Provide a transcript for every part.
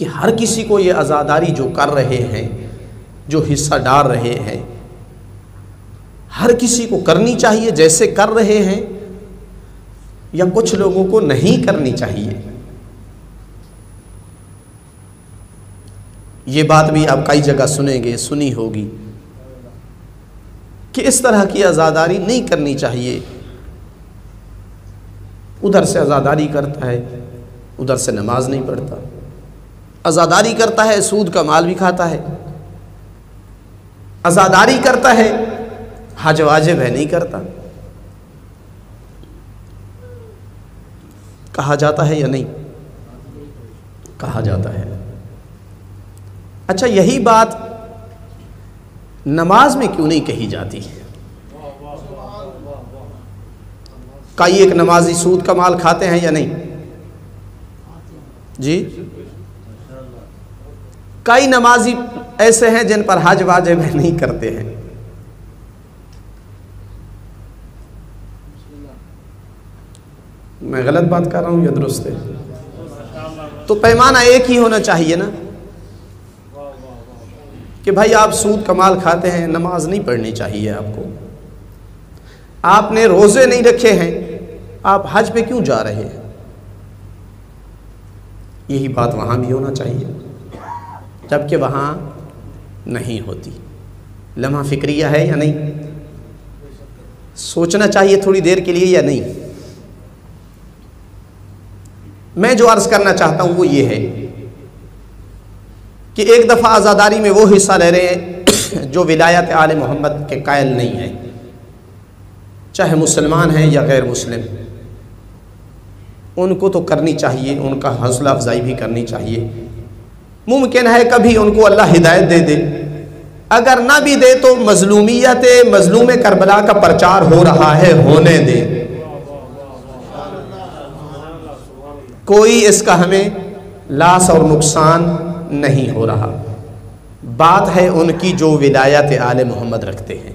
کہ ہر کسی کو یہ عزاداری جو کر رہے ہیں، جو حصہ ڈال رہے ہیں، ہر کسی کو کرنی چاہیے جیسے کر رہے ہیں، یا کچھ لوگوں کو نہیں کرنی چاہیے؟ یہ بات بھی آپ کئی جگہ سنیں گے، سنی ہوگی کہ اس طرح کی عزاداری نہیں کرنی چاہیے. ادھر سے عزاداری کرتا ہے، ادھر سے نماز نہیں پڑھتا، عزاداری کرتا ہے، سود کا مال بھی کھاتا ہے، عزاداری کرتا ہے، حج واجب ہے نہیں کرتا. کہا جاتا ہے یا نہیں؟ کہا جاتا ہے. اچھا، یہی بات نماز میں کیوں نہیں کہی جاتی؟ کئی ایک نمازی سود کا مال کھاتے ہیں یا نہیں؟ جی، کئی نمازی ایسے ہیں جن پر حج واجب نہیں کرتے ہیں. میں غلط بات کر رہا ہوں یا درست ہے؟ تو پیمانہ ایک ہی ہونا چاہیے نا، کہ بھائی آپ سود کا مال کھاتے ہیں، نماز نہیں پڑھنی چاہیے آپ کو. آپ نے روزے نہیں رکھے ہیں، آپ حج پہ کیوں جا رہے ہیں؟ یہی بات وہاں بھی ہونا چاہیے، جبکہ وہاں نہیں ہوتی. لمحہ فکریہ ہے یا نہیں؟ سوچنا چاہیے تھوڑی دیر کے لیے یا نہیں؟ میں جو عرض کرنا چاہتا ہوں وہ یہ ہے کہ ایک دفعہ عزاداری میں وہ حصہ لے رہے ہیں جو ولایت آل محمد کے قائل نہیں ہیں، چاہے مسلمان ہیں یا غیر مسلم. ان کو تو کرنی چاہیے، ان کا حوصلہ افزائی بھی کرنی چاہیے. ممکن ہے کبھی ان کو اللہ ہدایت دے دے، اگر نہ بھی دے تو مظلومیت مظلوم کربلا کا پرچار ہو رہا ہے، ہونے دے. کوئی اس کا ہمیں لاس اور نقصان نہیں ہو رہا. بات ہے ان کی جو ولایت آل محمد رکھتے ہیں.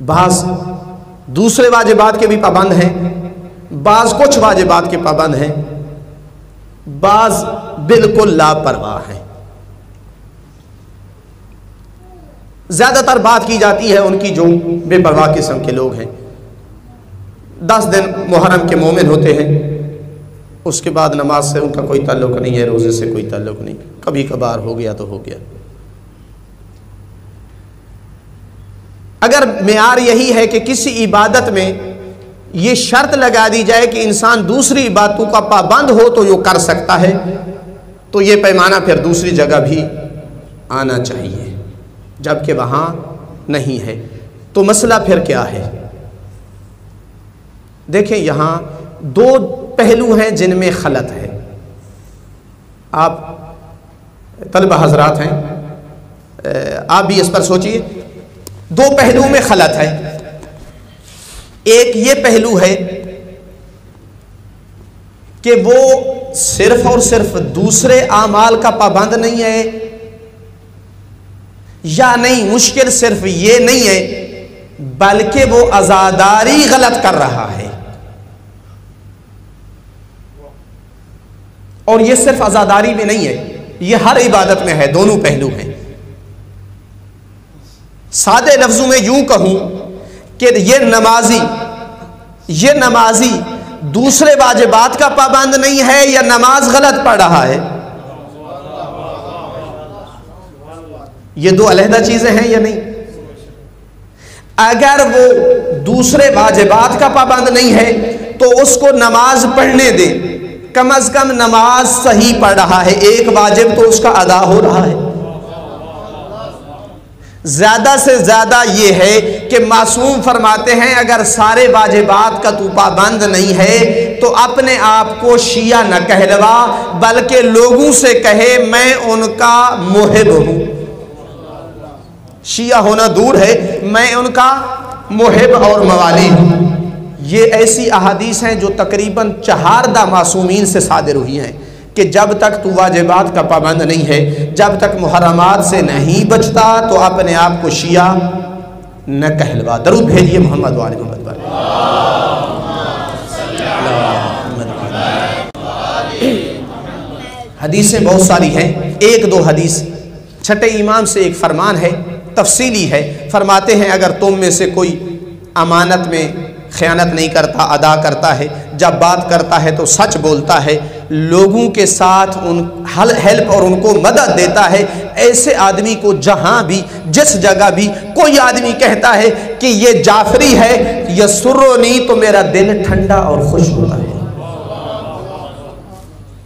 بعض دوسرے واجبات کے بھی پابند ہیں، بعض کچھ واجبات کے پابند ہیں، بعض بالکل لاپرواہ ہیں. زیادہ تر بات کی جاتی ہے ان کی جو بے پرواہ قسم کے لوگ ہیں. 10 دن محرم کے مومن ہوتے ہیں، اس کے بعد نماز سے ان کا کوئی تعلق نہیں ہے، روزے سے کوئی تعلق نہیں، کبھی کبھار ہو گیا تو ہو گیا. اگر معیار یہی ہے کہ کسی عبادت میں یہ شرط لگا دی جائے کہ انسان دوسری عبادتوں کا پابند ہو تو یہ کر سکتا ہے، تو یہ پیمانہ پھر دوسری جگہ بھی آنا چاہیے، جبکہ وہاں نہیں ہے. تو مسئلہ پھر کیا ہے؟ دیکھیں، یہاں 2 پہلو ہیں جن میں خلط ہے. آپ طلبہ حضرات ہیں، آپ بھی اس پر سوچئے. 2 پہلو میں خلط ہے. ایک یہ پہلو ہے کہ وہ صرف اور صرف دوسرے اعمال کا پابند نہیں ہے، یا نہیں، مشکل صرف یہ نہیں ہے بلکہ وہ عزاداری غلط کر رہا ہے. اور یہ صرف عزاداری میں نہیں ہے، یہ ہر عبادت میں ہے. دونوں پہلو ہیں. سادے لفظوں میں یوں کہوں کہ یہ نمازی دوسرے واجبات کا پابند نہیں ہے یا نماز غلط پڑھ رہا ہے. یہ 2 علیحدہ چیزیں ہیں یا نہیں؟ اگر وہ دوسرے واجبات کا پابند نہیں ہے تو اس کو نماز پڑھنے دے. کم از کم نماز صحیح پڑھ رہا ہے، ایک واجب تو اس کا ادا ہو رہا ہے. زیادہ سے زیادہ یہ ہے کہ معصوم فرماتے ہیں اگر سارے واجبات کا تو پابند نہیں ہے تو اپنے آپ کو شیعہ نہ کہلوا، بلکہ لوگوں سے کہے میں ان کا محب ہوں. شیعہ ہونا دور ہے، میں ان کا محب اور موالی ہوں. یہ ایسی احادیث ہیں جو تقریباً 4 معصومین سے صادر ہوئی ہیں کہ جب تک تو واجبات کا پابند نہیں ہے، جب تک محرمات سے نہیں بچتا تو اپنے آپ کو شیعہ نہ کہلوا. درود بھیجیے محمد وآل محمد پر. حدیثیں بہت ساری ہیں، ایک دو حدیث چھٹے امام سے ایک فرمان ہے، تفصیلی ہے، فرماتے ہیں اگر تم میں سے کوئی امانت میں خیانت نہیں کرتا، ادا کرتا ہے، جب بات کرتا ہے تو سچ بولتا ہے، لوگوں کے ساتھ ان ہیلپ اور ان کو مدد دیتا ہے، ایسے آدمی کو جہاں بھی جس جگہ بھی کوئی آدمی کہتا ہے کہ یہ جعفری ہے یسرنی، تو میرا دل ٹھنڈا اور خوش ہوتا ہے۔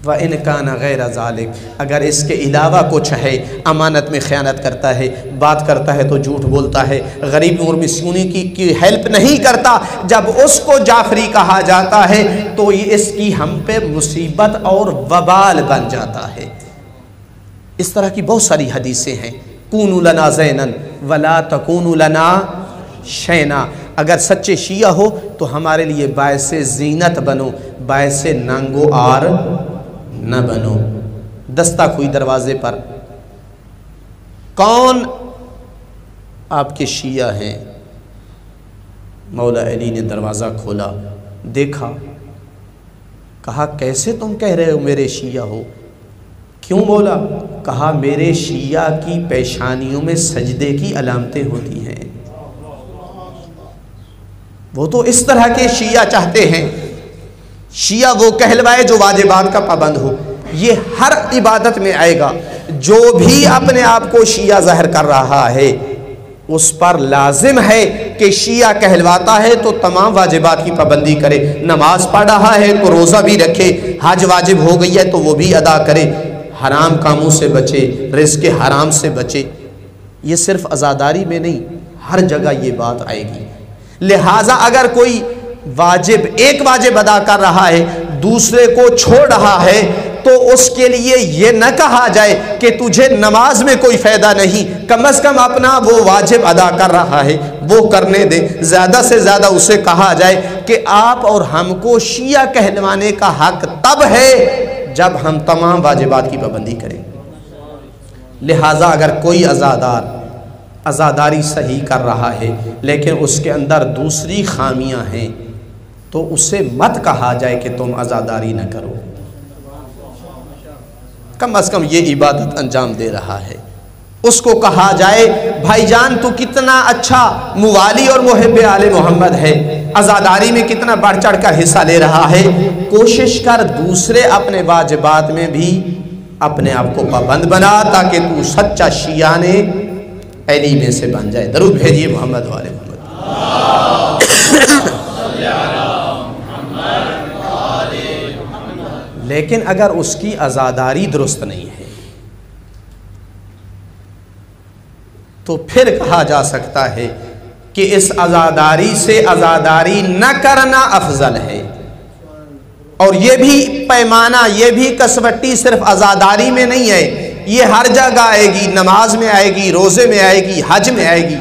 وَإِنْ كَانَ غَيْرَ ذَلِكَ، اگر اس کے علاوہ کچھ ہے، امانت میں خیانت کرتا ہے، بات کرتا ہے تو جھوٹ بولتا ہے، غریب اور مسکینوں کی ہیلپ نہیں کرتا، جب اس کو جعفری کہا جاتا ہے تو یہ اس کی ہم پہ مصیبت اور وبال بن جاتا ہے۔ اس طرح کی بہت ساری حدیثیں ہیں، کونوا لنا زینا ولا تکونوا لنا شینا، اگر سچے شیعہ ہو تو ہمارے لیے باعث زینت بنو، باعث ننگو آر نہ بنو۔ دستہ کوئی دروازے پر، کون آپ کے شیعہ ہیں؟ مولا علی نے دروازہ کھولا، دیکھا، کہا کیسے تم کہہ رہے ہو میرے شیعہ ہو؟ کیوں مولا؟ کہا میرے شیعہ کی پیشانیوں میں سجدے کی علامتیں ہوتی ہیں۔ وہ تو اس طرح کے شیعہ چاہتے ہیں، شیعہ وہ کہلوائے جو واجبات کا پابند ہو۔ یہ ہر عبادت میں آئے گا، جو بھی اپنے آپ کو شیعہ ظاہر کر رہا ہے اس پر لازم ہے کہ شیعہ کہلواتا ہے تو تمام واجبات کی پابندی کرے، نماز پڑھ رہا ہے تو روزہ بھی رکھے، حج واجب ہو گئی ہے تو وہ بھی ادا کرے، حرام کاموں سے بچے، رزق حرام سے بچے۔ یہ صرف عزاداری میں نہیں، ہر جگہ یہ بات آئے گی۔ لہٰذا اگر کوئی واجب ایک واجب ادا کر رہا ہے، دوسرے کو چھوڑ رہا ہے، تو اس کے لیے یہ نہ کہا جائے کہ تجھے نماز میں کوئی فائدہ نہیں، کم از کم اپنا وہ واجب ادا کر رہا ہے وہ کرنے دے۔ زیادہ سے زیادہ اسے کہا جائے کہ آپ اور ہم کو شیعہ کہلوانے کا حق تب ہے جب ہم تمام واجبات کی پابندی کریں۔ لہٰذا اگر کوئی عزاداری صحیح کر رہا ہے لیکن اس کے اندر دوسری خامیاں ہیں تو اسے مت کہا جائے کہ تم عزاداری نہ کرو، کم از کم یہ عبادت انجام دے رہا ہے۔ اس کو کہا جائے بھائی جان تو کتنا اچھا موالی اور محب آل محمد ہے، عزاداری میں کتنا بڑھ چڑھ کر حصہ لے رہا ہے، کوشش کر دوسرے اپنے واجبات میں بھی اپنے آپ کو پابند بنا تاکہ تو سچا شیعہ نے علی میں سے بن جائے۔ درود بھیجیے محمد والے محمد۔ لیکن اگر اس کی عزاداری درست نہیں ہے تو پھر کہا جا سکتا ہے کہ اس عزاداری سے عزاداری نہ کرنا افضل ہے۔ اور یہ بھی پیمانہ، یہ بھی کسوٹی صرف عزاداری میں نہیں ہے، یہ ہر جگہ آئے گی، نماز میں آئے گی، روزے میں آئے گی، حج میں آئے گی۔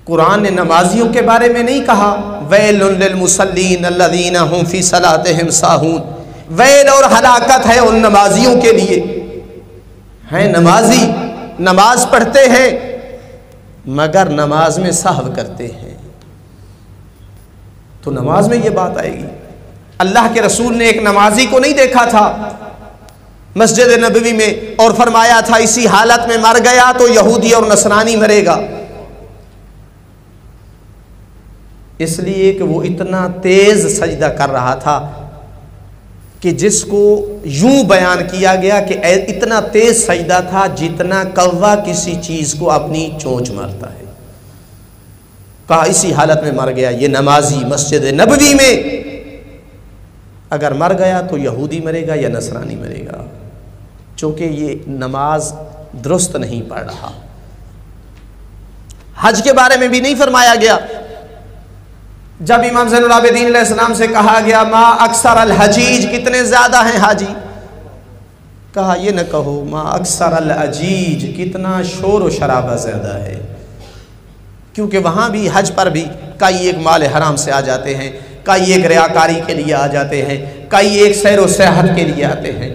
قرآن نے نمازیوں کے بارے میں نہیں کہا ویل للمصلین الذین هم فی صلاتہم ساہون، ویل اور ہلاکت ہے ان نمازیوں کے لیے۔ ہیں نمازی، نماز پڑھتے ہیں مگر نماز میں سہو کرتے ہیں، تو نماز میں یہ بات آئے گی۔ اللہ کے رسول نے ایک نمازی کو نہیں دیکھا تھا مسجد نبوی میں اور فرمایا تھا اسی حالت میں مر گیا تو یہودی اور نصرانی مرے گا، اس لیے کہ وہ اتنا تیز سجدہ کر رہا تھا کہ جس کو یوں بیان کیا گیا کہ اتنا تیز سجدہ تھا جتنا کوا کسی چیز کو اپنی چونچ مارتا ہے۔ کہا اسی حالت میں مر گیا یہ نمازی مسجد نبوی میں، اگر مر گیا تو یہودی مرے گا یا نصرانی مرے گا، چونکہ یہ نماز درست نہیں پڑھ رہا۔ حج کے بارے میں بھی نہیں فرمایا گیا۔ جب امام زین العابدین علیہ السلام سے کہا گیا ما اکثر الحجیج، کتنے زیادہ ہیں حاجی، کہا یہ نہ کہو ما اکثر الحجیج، کتنا شور و شرابہ زیادہ ہے، کیونکہ وہاں بھی حج پر بھی کئی ایک مال حرام سے آ جاتے ہیں، کئی ایک ریاکاری کے لیے آ جاتے ہیں، کئی ایک سیر و سیاحت کے لیے آتے ہیں،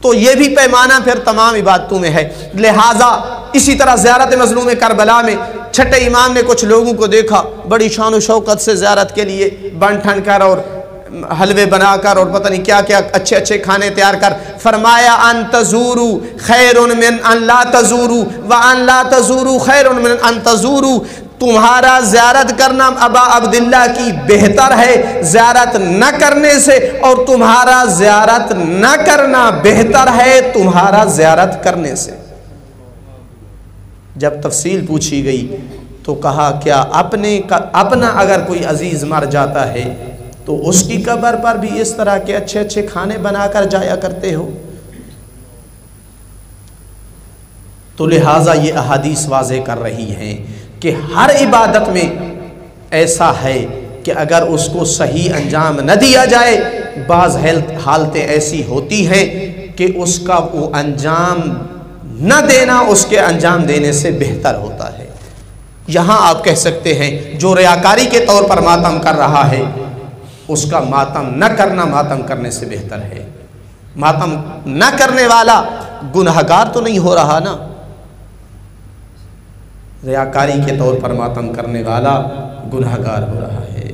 تو یہ بھی پیمانہ پھر تمام عبادتوں میں ہے۔ لہٰذا اسی طرح زیارت مظلوم کربلا میں چھٹے امام نے کچھ لوگوں کو دیکھا بڑی شان و شوکت سے زیارت کے لیے بن ٹھن کر اور حلوے بنا کر اور پتہ نہیں کیا کیا اچھے اچھے کھانے تیار کر، فرمایا ان تزورو خیر من ان لا تزورو وان لا تزورو خیر من ان تزورو، تمہارا زیارت کرنا ابا عبداللہ کی بہتر ہے زیارت نہ کرنے سے، اور تمہارا زیارت نہ کرنا بہتر ہے تمہارا زیارت کرنے سے۔ جب تفصیل پوچھی گئی تو کہا کیا اپنا اگر کوئی عزیز مر جاتا ہے تو اس کی قبر پر بھی اس طرح کے اچھے اچھے کھانے بنا کر جایا کرتے ہو؟ تو لہٰذا یہ احادیث واضح کر رہی ہیں کہ ہر عبادت میں ایسا ہے کہ اگر اس کو صحیح انجام نہ دیا جائے، بعض حالتیں ایسی ہوتی ہیں کہ اس کا وہ انجام نہ دینا اس کے انجام دینے سے بہتر ہوتا ہے۔ یہاں آپ کہہ سکتے ہیں جو ریاکاری کے طور پر ماتم کر رہا ہے اس کا ماتم نہ کرنا ماتم کرنے سے بہتر ہے۔ ماتم نہ کرنے والا گنہگار تو نہیں ہو رہا نا، ریاکاری کے طور پر ماتم کرنے والا گنہگار ہو رہا ہے۔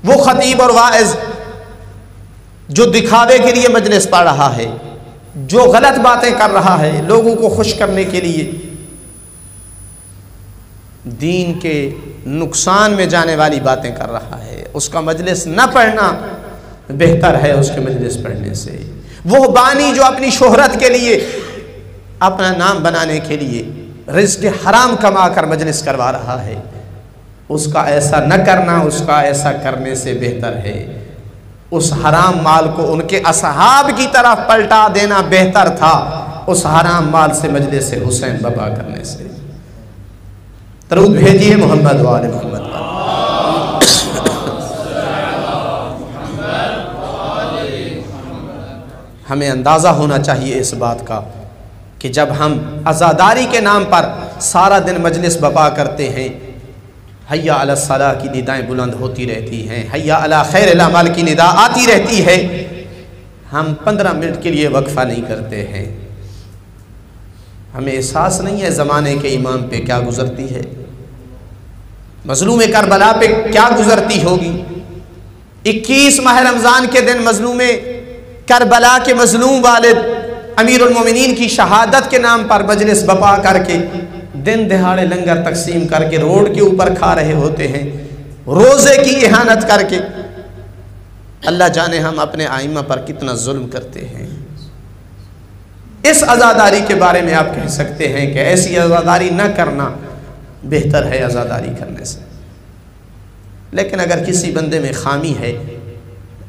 وہ خطیب اور واعظ جو دکھاوے کے لیے مجلس پڑھ رہا ہے، جو غلط باتیں کر رہا ہے لوگوں کو خوش کرنے کے لیے، دین کے نقصان میں جانے والی باتیں کر رہا ہے، اس کا مجلس نہ پڑھنا بہتر ہے اس کے مجلس پڑھنے سے۔ وہ بانی جو اپنی شہرت کے لیے، اپنا نام بنانے کے لیے رزق حرام کما کر مجلس کروا رہا ہے، اس کا ایسا نہ کرنا اس کا ایسا کرنے سے بہتر ہے۔ اس حرام مال کو ان کے اصحاب کی طرف پلٹا دینا بہتر تھا اس حرام مال سے مجلس حسین ببا کرنے سے۔ درود بھیجیے محمد و آل محمد۔ ہمیں اندازہ ہونا چاہیے اس بات کا کہ جب ہم عزاداری کے نام پر سارا دن مجلس بپا کرتے ہیں، حیا علی الصلاح کی ندائیں بلند ہوتی رہتی ہیں، حیا علی خیر الاعمال کی ندا آتی رہتی ہے، ہم 15 منٹ کے لیے وقفہ نہیں کرتے ہیں۔ ہمیں احساس نہیں ہے زمانے کے امام پہ کیا گزرتی ہے، مظلوم کربلا پہ کیا گزرتی ہوگی۔ 21 ماہ رمضان کے دن مظلوم کربلا کے مظلوم والد امیر المومنین کی شہادت کے نام پر مجلس بپا کر کے دن دہاڑے لنگر تقسیم کر کے روڈ کے اوپر کھا رہے ہوتے ہیں، روزے کی اہانت کر کے۔ اللہ جانے ہم اپنے آئمہ پر کتنا ظلم کرتے ہیں۔ اس عزاداری کے بارے میں آپ کہہ سکتے ہیں کہ ایسی عزاداری نہ کرنا بہتر ہے عزاداری کرنے سے، لیکن اگر کسی بندے میں خامی ہے،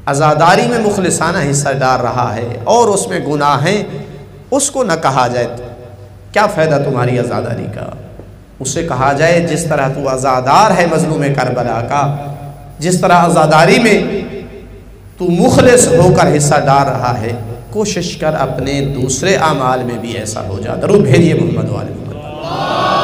عزاداری میں مخلصانہ حصہ ڈال رہا ہے اور اس میں گناہ ہیں، اس کو نہ کہا جائے تو کیا فائدہ تمہاری عزاداری کا۔ اسے کہا جائے جس طرح تو عزادار ہے مظلوم کربلا کا، جس طرح عزاداری میں تو مخلص ہو کر حصہ ڈال رہا ہے، کوشش کر اپنے دوسرے اعمال میں بھی ایسا ہو جا۔ درود بھیجیے محمد و آل محمد۔